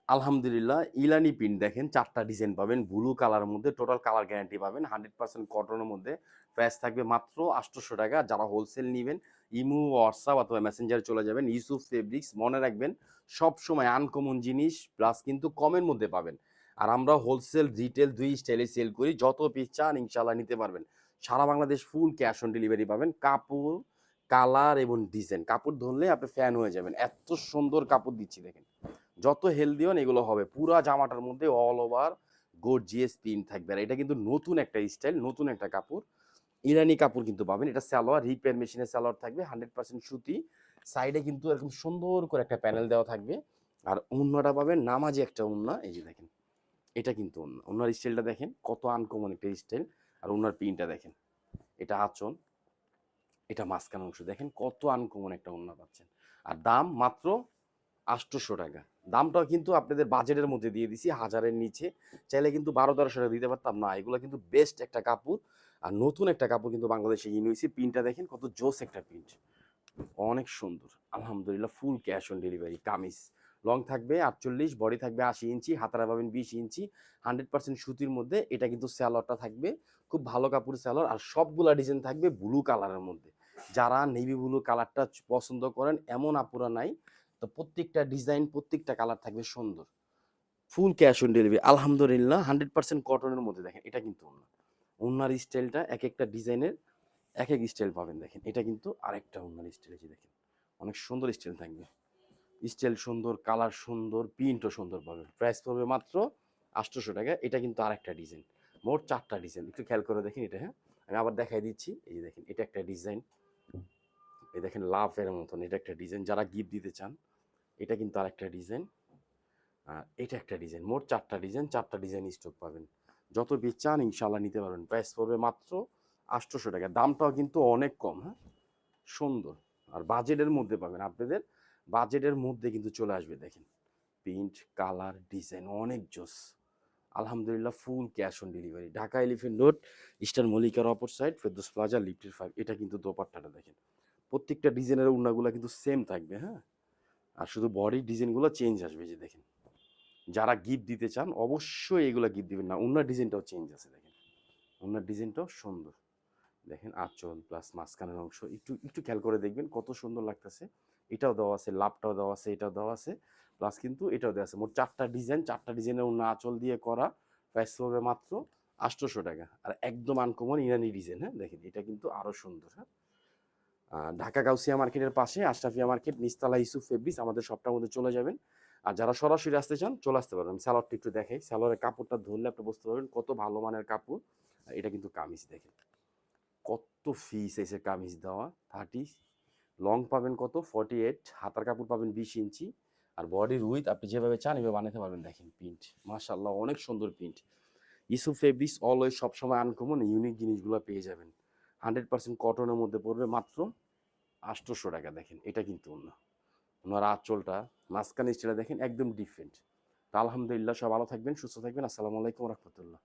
আলহামদুলিল্লাহ ইলানি প্রিন্ট দেখেন ৪টা ডিজাইন পাবেন ব্লু কালারের মধ্যে টোটাল কালার গ্যারান্টি পাবেন 100% কটনের মধ্যে প্রাইস থাকবে মাত্র ৮০০ টাকা। যারা হোলসেল নিবেন ইমু, হোয়াটসঅ্যাপ অথবা মেসেঞ্জারে চলে যাবেন। ইউসুফ ফেব্রিক্স মনে রাখবেন সবসময় আনকমন জিনিস প্লাস কিন্তু কমের মধ্যে পাবেন। আর আমরা হোলসেল রিটেল ২ স্টাইলে সেল করি। যত পিস চান ইনশাআল্লাহ নিতে পারবেন। সারা Bangladesh full cash on delivery পাবেন। কাপড়, কালার এবং ডিজাইন কাপড় ধরলে আপনি ফ্যান হয়ে যাবেন। এত সুন্দর কাপড় দিচ্ছি দেখেন। যত হেলদি হন এগুলো হবে। পুরা জামাটার মধ্যে অল ওভার গর্জিয়াস প্রিন্ট থাকবে। আর এটা কিন্তু নতুন একটা স্টাইল, নতুন একটা কাপড়। ইরানি কাপড় কিন্তু পাবেন। এটা সালোয়ার, রিপেয়ার মেশিনের সালোয়ার থাকবে 100% সুতি। সাইডে কিন্তু এরকম সুন্দর করে একটা প্যানেল দেওয়া থাকবে। আর ওড়নাটা পাবেন নামাজি একটা ওড়না। এই যে দেখেন, এটা কিন্তু ওড়না। ওড়নার স্টাইলটা দেখেন কত আনকমন একটা স্টাইল। আর ওড়নার প্রিন্টটা দেখেন। এটা আঁচল, এটা মাঝখান অংশ দেখেন কত আনকমন একটা ওড়না পাচ্ছেন। আর দাম মাত্র ৮০০ টাকা। দামটাও কিন্তু আপনাদের বাজেটের মধ্যে দিয়ে দিছি, হাজারের নিচে। চাইলে কিন্তু ১২-১৩০০ টাকা দিতে পারতাম না। এগুলো কিন্তু বেস্ট একটা কাপড়। আর নতুন একটা কাপড় কিন্তু বাংলাদেশে ইন হইছে। প্রিন্টটা দেখেন কত জোস একটা প্রিন্ট। অনেক সুন্দর। আলহামদুলিল্লাহ full cash on delivery. Kameez long থাকবে ৪৮, বডি থাকবে ৮০ ইঞ্চি, হাতারা পাবেন ২০ ইঞ্চি। 100% সুতির মধ্যে। এটা কিন্তু সালোয়ারটা থাকবে খুব ভালো কাপড়ের সালোয়ার। আর সবগুলা ডিজাইন থাকবে ব্লু কালারের মধ্যে। যারা নেভি ব্লু কালারটা পছন্দ করেন এমন আপুরা নাই। তো প্রত্যেকটা ডিজাইন, প্রত্যেকটা কালার থাকবে সুন্দর। ফুল ক্যাশ অন ডেলিভারি। আলহামদুলিল্লাহ 100% কটনের মধ্যে দেখেন। এটা কিন্তু ওড়না। ওড়নার স্টাইলটা একেকটা ডিজাইনের একেক স্টাইল পাবেন দেখেন। এটা কিন্তু আরেকটা ওড়নার স্টাইল এই যে দেখেন। অনেক সুন্দর স্টাইল থাকবে। স্টাইল সুন্দর, কালার সুন্দর, প্রিন্টও সুন্দর পাবেন। প্রাইস পড়বে মাত্র ৮০০ টাকা। এটা কিন্তু আরেকটা ডিজাইন। মোট ৪টা ডিজাইন। একটু খেয়াল করে দেখেন এটা, হ্যাঁ? আমি আবার দেখাই দিচ্ছি। এই যে দেখেন এটা একটা ডিজাইন। এই দেখেন লাভের মতন এটা একটা ডিজাইন। যারা গিফট দিতে চান এটা কিন্তু আরেকটা ডিজাইন। এটা একটা ডিজাইন। মোট ৪টা ডিজাইন, ৪টা ডিজাইন স্টক পাবেন। যত পিস চান ইনশাআল্লাহ নিতে পারবেন। প্রাইস পড়বে মাত্র ৮০০ টাকা। দামটাও কিন্তু অনেক কম, হ্যাঁ? সুন্দর। আর বাজেটের মধ্যে পাবেন। আপনাদের বাজেটের মধ্যে কিন্তু চলে আসবে দেখেন। প্রিন্ট, কালার, ডিজাইন অনেক জোস। আলহামদুলিল্লাহ full cash on delivery. Dhaka elephant road, eastern মল্লিকার অপর সাইড, ফেরদৌস প্লাজা, লিফটের 5। এটা কিন্তু দোপাট্টাটা দেখেন। প্রত্যেকটা ডিজাইনের ওড়নাগুলো কিন্তু সেম থাকবে, হ্যাঁ? আর শুধু বডির ডিজাইনগুলো চেঞ্জ আসবে যে দেখেন। যারা গিফট দিতে চান অবশ্যই এগুলা গিফট দিবেন না। ওড়নার ডিজাইনটাও চেঞ্জ আছে দেখেন। ওড়নার ডিজাইনটাও সুন্দর। দেখেন আঁচল প্লাস মাঝখানের অংশ একটু একটু খেয়াল করে দেখবেন কত সুন্দর লাগতেছে। এটাও দেওয়া আছে, লাভটাও দেওয়া আছে, এটাও দেওয়া আছে। প্লাস কিন্তু এটাও দেওয়া আছে। মোট ৪টা ডিজাইন, ৪টা ডিজাইনের ওড়না আঁচল দিয়ে করা। প্রাইস পড়বে মাত্র ৮০০ টাকা। আর একদম আনকমন ইরানি ডিজাইন, হ্যাঁ? দেখেন এটা কিন্তু আরো সুন্দর, হ্যাঁ? ঢাকা গাউসিয়া মার্কেটের পাশে আশরাফিয়া মার্কেট, নিচতলা ইউসুফ ফেব্রিক্স। আমাদের শপটার মধ্যে চলে যাবেন। আর যারা সরাসরি আসতে চান চলে আসতে পারবেন। আমি সালোয়ারটা একটু দেখাই। সালোয়ারের কাপড়টা ধরলে আপনি বুঝতে পারবেন কত ভালো মানের কাপড়। আর এটা কিন্তু কামিজ দেখেন। কত ফ্রি সাইজের কামিজ দেওয়া। 30 লং পাবেন কত 48, হাতার কাপড় পাবেন 20 ইঞ্চি। আর বডির উইথ আপনি যেভাবে চান এভাবে বানাতে পারবেন দেখেন। প্রিন্ট মাশাআল্লাহ অনেক সুন্দর প্রিন্ট। ইউসুফ ফেব্রিক্স অলওয়েজ সবসময় আনকমন ইউনিক জিনিসগুলো পেয়ে যাবেন। 100% কটনের মধ্যে পড়বে মাত্র ৮০০ টাকা। দেখেন এটা কিন্তু অন্য ওনার আঁচলটা মাঝখানে স্টাইলটা দেখেন একদম ডিফারেন্ট। তা আলহামদুলিল্লাহ সব ভালো থাকবেন, সুস্থ থাকবেন। আসসালামু আলাইকুম রহমতুল্লাহ।